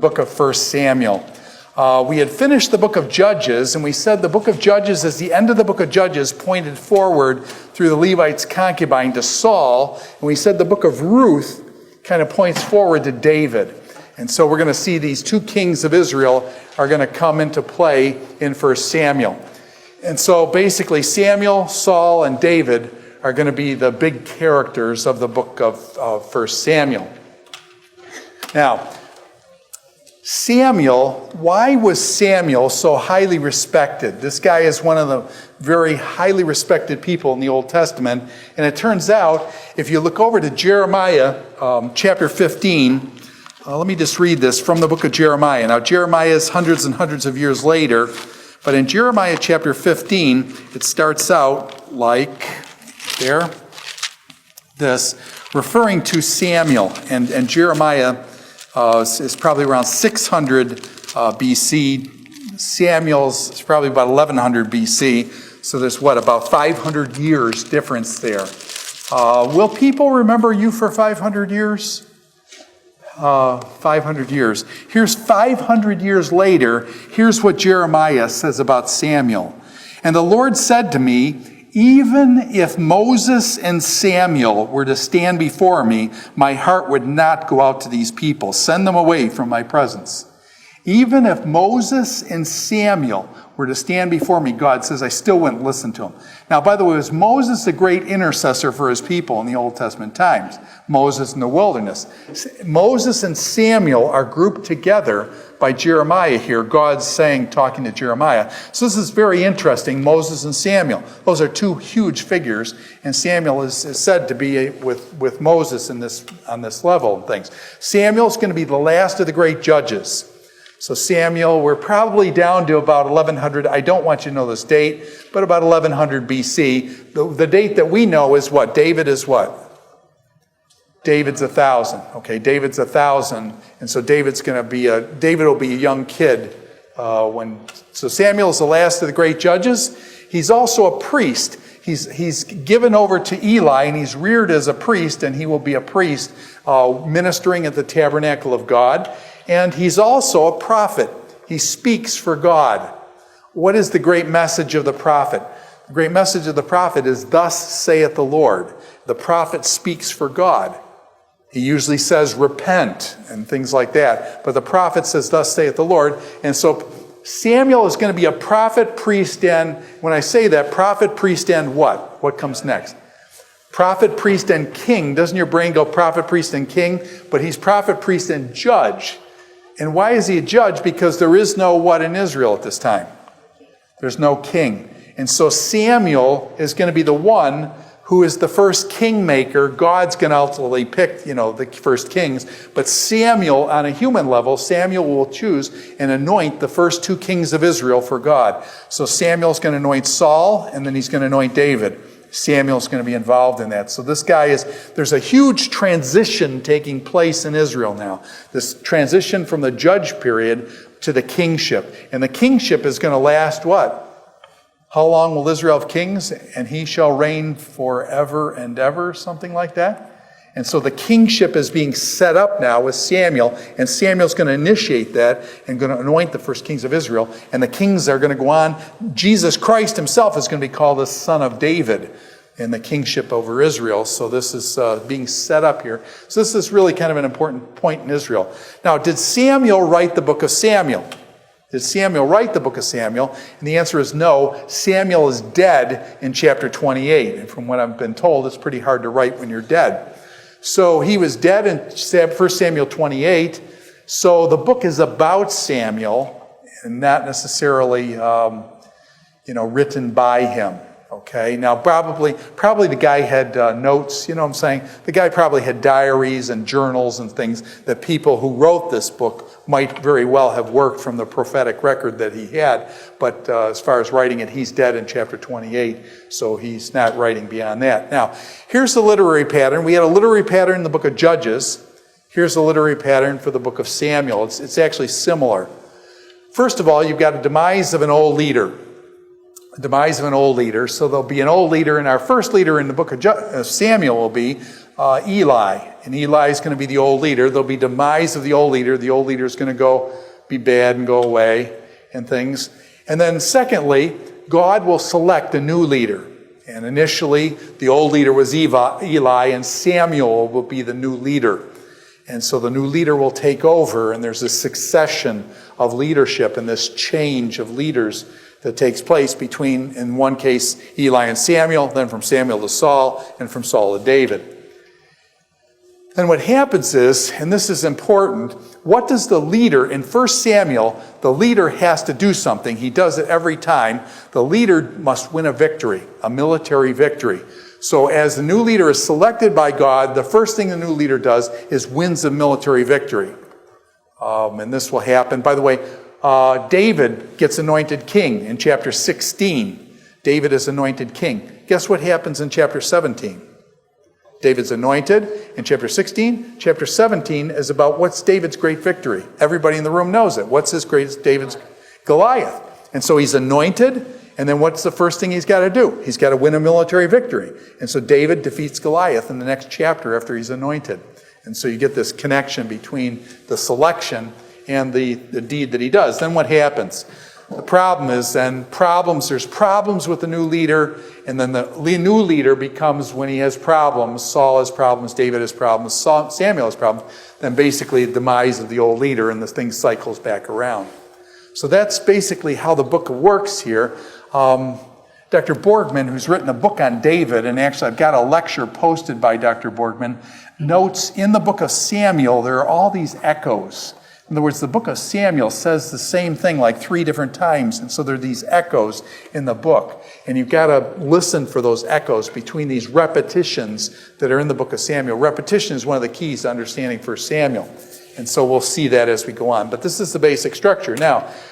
Book of 1 Samuel. We had finished the book of Judges, and we said the book of Judges, as the end of the book of Judges, pointed forward through the Levite's concubine to Saul, and we said the book of Ruth kind of points forward to David. And so we're going to see these two kings of Israel are going to come into play in 1 Samuel. And so basically Samuel, Saul, and David are going to be the big characters of the book of 1 Samuel. Now, Samuel, why was Samuel so highly respected? This guy is one of the very highly respected people in the Old Testament. And it turns out, if you look over to Jeremiah chapter 15, let me just read this from the book of Jeremiah. Now, Jeremiah is hundreds and hundreds of years later, but in Jeremiah chapter 15, it starts out like this, referring to Samuel. And Jeremiah is probably around 600 BC. Samuel's is probably about 1100 BC. So there's about 500 years difference there. Will people remember you for 500 years? 500 years. Here's 500 years later. Here's what Jeremiah says about Samuel. And the Lord said to me, even if Moses and Samuel were to stand before me, my heart would not go out to these people. Send them away from my presence. Even if Moses and Samuel were to stand before me, God says, I still wouldn't listen to them. Now, by the way, was Moses a great intercessor for his people in the Old Testament times? Moses in the wilderness. Moses and Samuel are grouped together by Jeremiah here. God's saying, talking to Jeremiah. So this is very interesting, Moses and Samuel. Those are two huge figures, and Samuel is said to be with Moses on this level and things. Samuel's going to be the last of the great judges. So Samuel, we're probably down to about 1100. I don't want you to know this date, but about 1100 BC. The date that we know is what? David is what? David's 1,000. Okay, David's 1,000, and so David will be a young kid so Samuel's the last of the great judges. He's also a priest. He's given over to Eli, and he's reared as a priest, and he will be a priest ministering at the tabernacle of God. And he's also a prophet. He speaks for God. What is the great message of the prophet? The great message of the prophet is, thus saith the Lord. The prophet speaks for God. He usually says, repent, and things like that. But the prophet says, thus saith the Lord. And so Samuel is going to be a prophet, priest, and when I say that, prophet, priest, and what? What comes next? Prophet, priest, and king. Doesn't your brain go prophet, priest, and king? But he's prophet, priest, and judge. And why is he a judge? Because there is no what in Israel at this time? There's no king. And so Samuel is going to be the one who is the first kingmaker. God's going to ultimately pick, the first kings. But Samuel, on a human level, Samuel will choose and anoint the first two kings of Israel for God. So Samuel's going to anoint Saul, and then he's going to anoint David. Samuel's going to be involved in that. So there's a huge transition taking place in Israel now. This transition from the judge period to the kingship. And the kingship is going to last what? How long will Israel have kings? And he shall reign forever and ever, something like that. And so the kingship is being set up now with Samuel, and Samuel's going to initiate that and going to anoint the first kings of Israel, and the kings are going to go on. Jesus Christ himself is going to be called the Son of David in the kingship over Israel. So this is being set up here. So this is really kind of an important point in Israel. Now, did Samuel write the book of Samuel? Did Samuel write the book of Samuel? And the answer is no. Samuel is dead in chapter 28. And from what I've been told, it's pretty hard to write when you're dead. So he was dead in 1 Samuel 28. So the book is about Samuel and not necessarily, written by him. Okay, now probably the guy had notes, you know what I'm saying? The guy probably had diaries and journals and things that people who wrote this book might very well have worked from the prophetic record that he had. But as far as writing it, he's dead in chapter 28, so he's not writing beyond that. Now, here's the literary pattern. We had a literary pattern in the book of Judges. Here's the literary pattern for the book of Samuel. It's actually similar. First of all, you've got a demise of an old leader. The demise of an old leader. So there'll be an old leader, and our first leader in the book of Samuel will be Eli. And Eli is going to be the old leader. There'll be demise of the old leader. The old leader is going to go be bad and go away and things. And then secondly, God will select a new leader. And initially, the old leader was Eli, and Samuel will be the new leader. And so the new leader will take over, and there's a succession of leadership and this change of leaders that takes place between, in one case, Eli and Samuel, then from Samuel to Saul, and from Saul to David. And what happens is, and this is important, what does the leader, in 1 Samuel, the leader has to do something. He does it every time. The leader must win a victory, a military victory. So as the new leader is selected by God, the first thing the new leader does is wins a military victory. And this will happen. By the way, David gets anointed king in chapter 16. David is anointed king. Guess what happens in chapter 17? David's anointed in chapter 16. Chapter 17 is about what's David's great victory. Everybody in the room knows it. What's David's Goliath? And so he's anointed, and then what's the first thing he's got to do? He's got to win a military victory. And so David defeats Goliath in the next chapter after he's anointed. And so you get this connection between the selection and the deed that he does. Then what happens? The problem is then there's problems with the new leader, and then the new leader becomes, when he has problems, Saul has problems, David has problems, Samuel has problems, then basically the demise of the old leader, and this thing cycles back around. So that's basically how the book works here. Dr. Borgman, who's written a book on David, and actually I've got a lecture posted by Dr. Borgman, notes in the book of Samuel there are all these echoes. In other words, the book of Samuel says the same thing like 3 different times, and so there are these echoes in the book. And you've got to listen for those echoes between these repetitions that are in the book of Samuel. Repetition is one of the keys to understanding 1 Samuel. And so we'll see that as we go on. But this is the basic structure. Now,